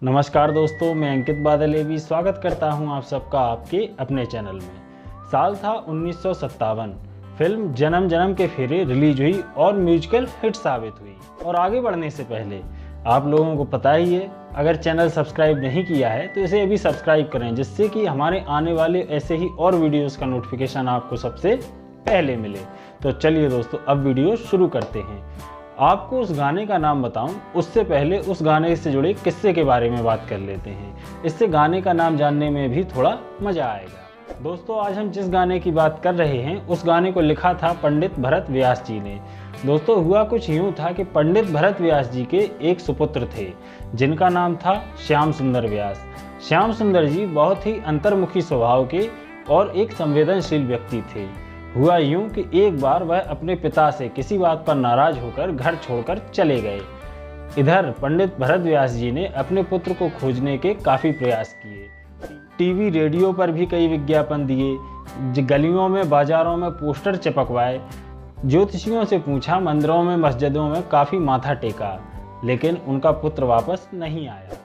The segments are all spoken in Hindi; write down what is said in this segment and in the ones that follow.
नमस्कार दोस्तों, मैं अंकित बादल स्वागत करता हूं आप सबका आपके अपने चैनल में। साल था 1957। फिल्म जन्म जन्म के फेरे रिलीज हुई और म्यूजिकल हिट साबित हुई। और आगे बढ़ने से पहले आप लोगों को पता ही है, अगर चैनल सब्सक्राइब नहीं किया है तो इसे अभी सब्सक्राइब करें, जिससे कि हमारे आने वाले ऐसे ही और वीडियोस का नोटिफिकेशन आपको सबसे पहले मिले। तो चलिए दोस्तों, अब वीडियो शुरू करते हैं। आपको उस गाने का नाम बताऊं उससे पहले उस गाने से जुड़े किस्से के बारे में बात कर लेते हैं। इससे गाने का नाम जानने में भी थोड़ा मजा आएगा। दोस्तों, आज हम जिस गाने की बात कर रहे हैं उस गाने को लिखा था पंडित भरत व्यास जी ने। दोस्तों, हुआ कुछ यूँ था कि पंडित भरत व्यास जी के एक सुपुत्र थे जिनका नाम था श्याम सुंदर व्यास। श्याम सुंदर जी बहुत ही अंतर्मुखी स्वभाव के और एक संवेदनशील व्यक्ति थे। हुआ यूं कि एक बार वह अपने पिता से किसी बात पर नाराज होकर घर छोड़कर चले गए। इधर पंडित भरत व्यास जी ने अपने पुत्र को खोजने के काफ़ी प्रयास किए। टीवी रेडियो पर भी कई विज्ञापन दिए, गलियों में बाजारों में पोस्टर चिपकवाए, ज्योतिषियों से पूछा, मंदिरों में मस्जिदों में काफ़ी माथा टेका, लेकिन उनका पुत्र वापस नहीं आया।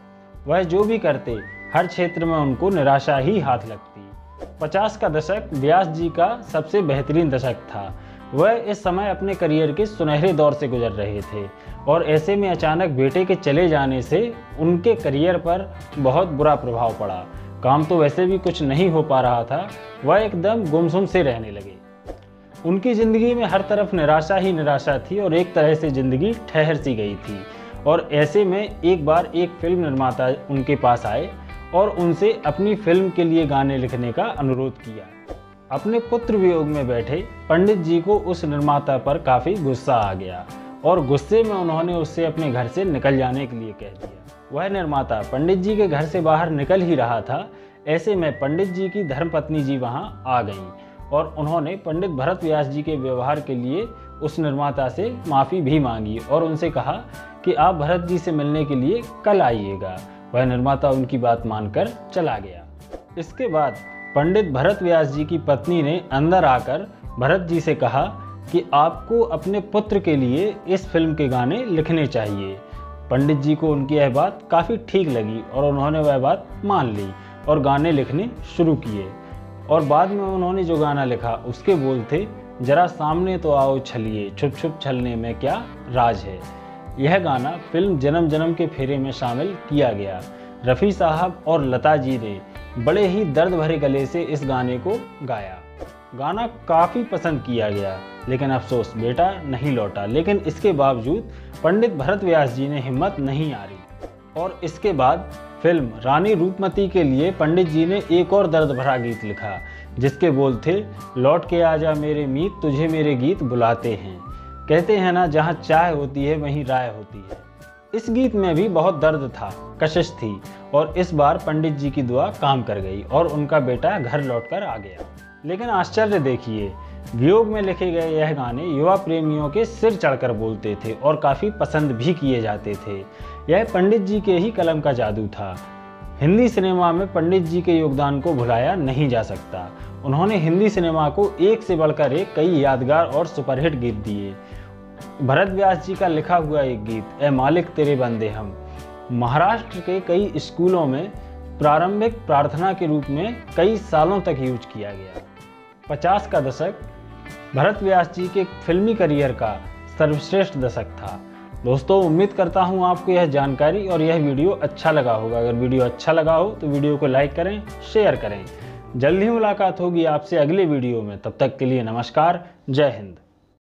वह जो भी करते हर क्षेत्र में उनको निराशा ही हाथ लगती। 50 का दशक व्यास जी का सबसे बेहतरीन दशक था। वह इस समय अपने करियर के सुनहरे दौर से गुजर रहे थे और ऐसे में अचानक बेटे के चले जाने से उनके करियर पर बहुत बुरा प्रभाव पड़ा। काम तो वैसे भी कुछ नहीं हो पा रहा था, वह एकदम गुमसुम से रहने लगे। उनकी ज़िंदगी में हर तरफ निराशा ही निराशा थी और एक तरह से ज़िंदगी ठहर सी गई थी। और ऐसे में एक बार एक फिल्म निर्माता उनके पास आए और उनसे अपनी फिल्म के लिए गाने लिखने का अनुरोध किया। अपने पुत्र वियोग में बैठे पंडित जी को उस निर्माता पर काफ़ी गुस्सा आ गया और गुस्से में उन्होंने उससे अपने घर से निकल जाने के लिए कह दिया। वह निर्माता पंडित जी के घर से बाहर निकल ही रहा था। ऐसे में पंडित जी की धर्मपत्नी जी वहां आ गईं और उन्होंने पंडित भरत व्यास जी के व्यवहार के लिए उस निर्माता से माफ़ी भी मांगी और उनसे कहा कि आप भरत जी से मिलने के लिए कल आइएगा। वह निर्माता उनकी बात मानकर चला गया। इसके बाद पंडित भरत व्यास जी की पत्नी ने अंदर आकर भरत जी से कहा कि आपको अपने पुत्र के लिए इस फिल्म के गाने लिखने चाहिए। पंडित जी को उनकी यह बात काफ़ी ठीक लगी और उन्होंने वह बात मान ली और गाने लिखने शुरू किए। और बाद में उन्होंने जो गाना लिखा उसके बोल थे, जरा सामने तो आओ छलिए, छुप छुप छलने में क्या राज है। यह गाना फिल्म जन्म जन्म के फेरे में शामिल किया गया। रफ़ी साहब और लता जी ने बड़े ही दर्द भरे गले से इस गाने को गाया। गाना काफ़ी पसंद किया गया, लेकिन अफसोस बेटा नहीं लौटा। लेकिन इसके बावजूद पंडित भरत व्यास जी ने हिम्मत नहीं हारी और इसके बाद फिल्म रानी रूपमती के लिए पंडित जी ने एक और दर्द भरा गीत लिखा, जिसके बोल थे, लौट के आजा मेरे मीत, तुझे मेरे गीत बुलाते हैं। कहते हैं ना, जहाँ चाय होती है वहीं राय होती है। इस गीत में भी बहुत दर्द था, कशिश थी और इस बार पंडित जी की दुआ काम कर गई और उनका बेटा घर लौटकर आ गया। लेकिन आश्चर्य देखिए, वियोग में लिखे गए यह गाने युवा प्रेमियों के सिर चढ़कर बोलते थे और काफ़ी पसंद भी किए जाते थे। यह पंडित जी के ही कलम का जादू था। हिंदी सिनेमा में पंडित जी के योगदान को भुलाया नहीं जा सकता। उन्होंने हिंदी सिनेमा को एक से बढ़कर एक कई यादगार और सुपरहिट गीत दिए। भरत व्यास जी का लिखा हुआ एक गीत, ए मालिक तेरे बंदे हम, महाराष्ट्र के कई स्कूलों में प्रारंभिक प्रार्थना के रूप में कई सालों तक यूज किया गया। 50 का दशक भरत व्यास जी के फिल्मी करियर का सर्वश्रेष्ठ दशक था। दोस्तों, उम्मीद करता हूं आपको यह जानकारी और यह वीडियो अच्छा लगा होगा। अगर वीडियो अच्छा लगा हो तो वीडियो को लाइक करें, शेयर करें। जल्द ही मुलाकात होगी आपसे अगले वीडियो में। तब तक के लिए नमस्कार, जय हिंद।